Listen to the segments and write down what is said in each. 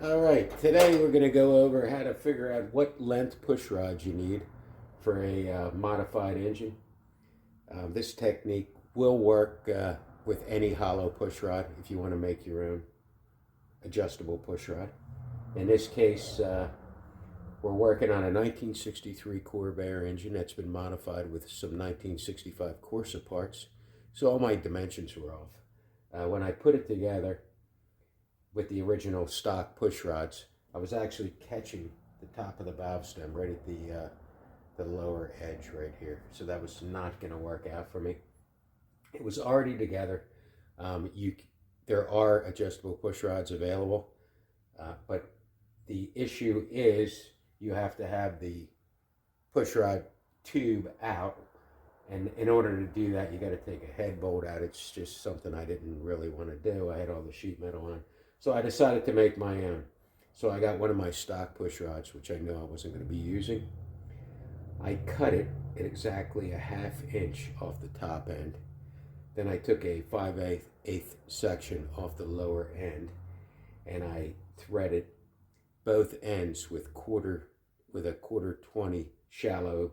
All right, today we're going to go over how to figure out what length push rods you need for a modified engine. This technique will work with any hollow push rod if you want to make your own adjustable push rod. In this case, we're working on a 1963 Corvair engine that's been modified with some 1965 Corsa parts, so all my dimensions were off. When I put it together with the original stock push rods, I was actually catching the top of the valve stem right at the lower edge right here. So that was not going to work out for me. It was already together. There are adjustable push rods available, but the issue is you have to have the push rod tube out, and in order to do that, you got to take a head bolt out. It's just something I didn't really want to do. I had all the sheet metal on. So I decided to make my own. So I got one of my stock push rods, which I knew I wasn't going to be using. I cut it at exactly a 1/2 inch off the top end. Then I took a 5/8 section off the lower end, and I threaded both ends with a quarter 20 shallow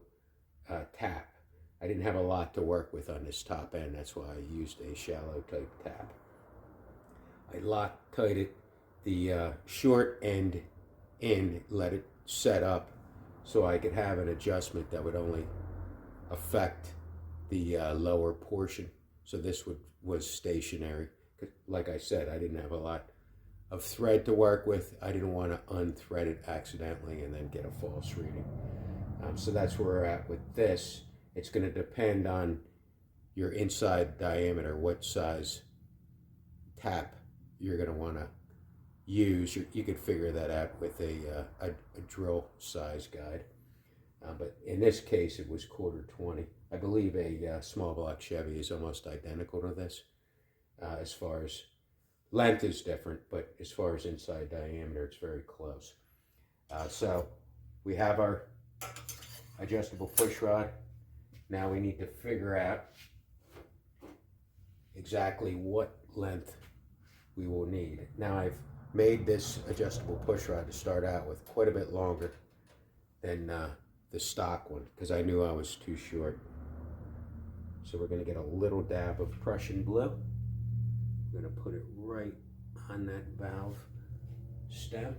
tap. I didn't have a lot to work with on this top end. That's why I used a shallow type tap. I Loctited the short end in, let it set up so I could have an adjustment that would only affect the lower portion. So this was stationary. Like I said, I didn't have a lot of thread to work with. I didn't want to unthread it accidentally and then get a false reading. So that's where we're at with this. It's going to depend on your inside diameter, what size tap you're going to want to use. You could figure that out with a drill size guide. But in this case, it was quarter 20. I believe a small block Chevy is almost identical to this. As far as length is different, but as far as inside diameter, it's very close. So we have our adjustable push rod. Now we need to figure out exactly what length we will need. Now I've made this adjustable push rod to start out with quite a bit longer than the stock one because I knew I was too short. So we're going to get a little dab of Prussian blue. I'm going to put it right on that valve stem.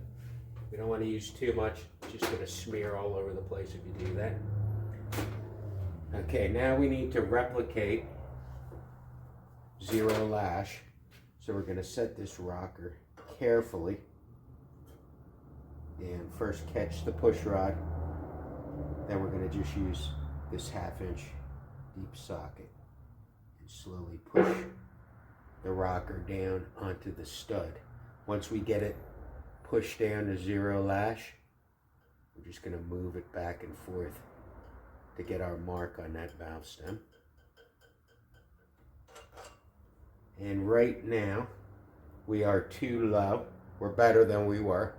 We don't want to use too much, it's just going to smear all over the place if you do that. Okay, now we need to replicate zero lash. So we're going to set this rocker carefully and first catch the push rod. Then we're going to just use this 1/2 inch deep socket and slowly push the rocker down onto the stud. Once we get it pushed down to zero lash, we're just going to move it back and forth to get our mark on that valve stem. And right now, we are too low. We're better than we were,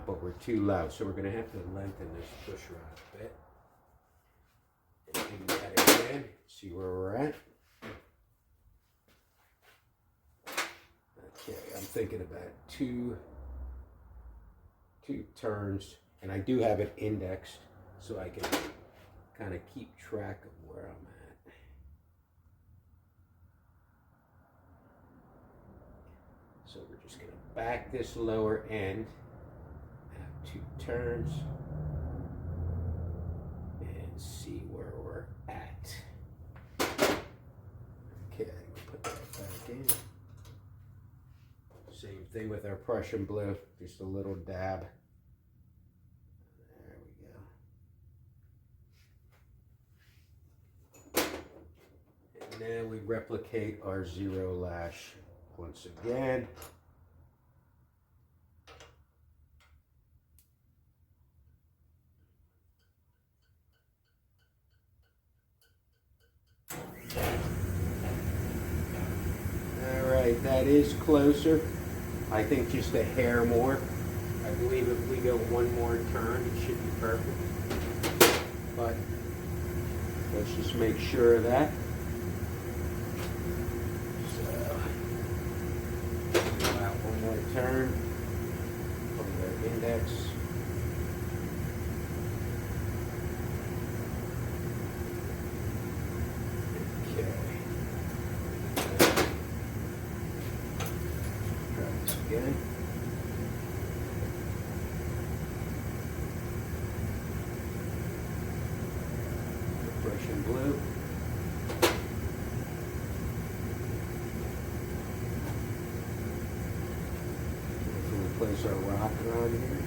but we're too low. So we're going to have to lengthen this push rod a bit. And do that again. See where we're at. Okay, I'm thinking about two turns, and I do have it indexed so I can kind of keep track of where I'm at. So we're just going to back this lower end, have 2 turns, and see where we're at. Okay, put that back in. Same thing with our Prussian blue, just a little dab. There we go. And now we replicate our zero lash once again. All right, that is closer. I think just a hair more. I believe if we go one more turn, it should be perfect. But let's just make sure of that. So, go out one more turn. again. Russian blue. We'll place our rocker on here.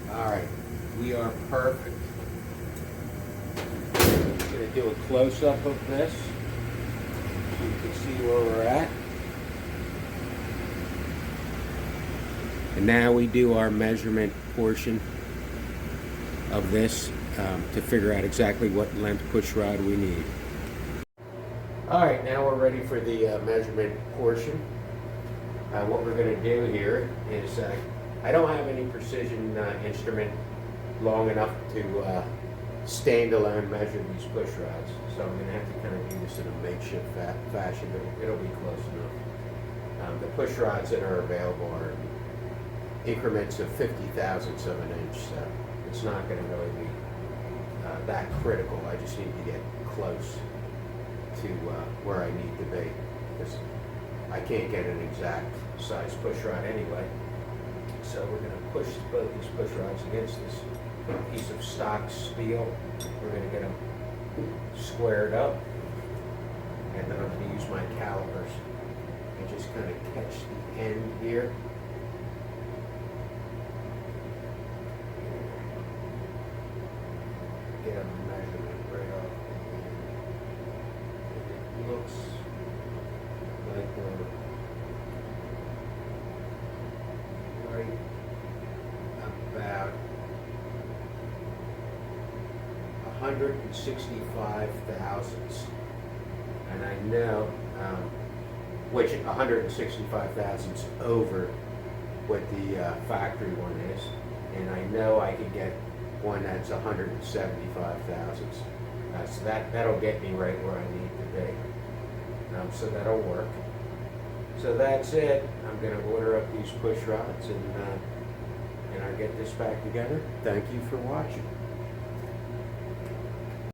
Alright, we are perfect. I'm going to do a close-up of this so you can see where we're at. And now we do our measurement portion of this to figure out exactly what length push rod we need. Alright, now we're ready for the measurement portion. What we're going to do here is I don't have any precision instrument long enough to stand alone measure these push rods, so I'm going to have to kind of do this in a makeshift fashion, but it'll be close enough. The push rods that are available are increments of 50 thousandths of an inch, so it's not going to really be that critical. I just need to get close to where I need to be, because I can't get an exact size push rod anyway. So we're going to push both these push rods against this piece of stock steel. We're going to get them squared up, and then I'm going to use my calipers and just kind of catch the end here. Get a measurement right off the end. It looks like we're right about 165 thousandths, and I know which 165 thousandths over what the factory one is, and I know I could get one that's 175 thousandths, so that'll get me right where I need to be. So that'll work. So that's it. I'm going to order up these push rods and I'll get this back together. Thank you for watching.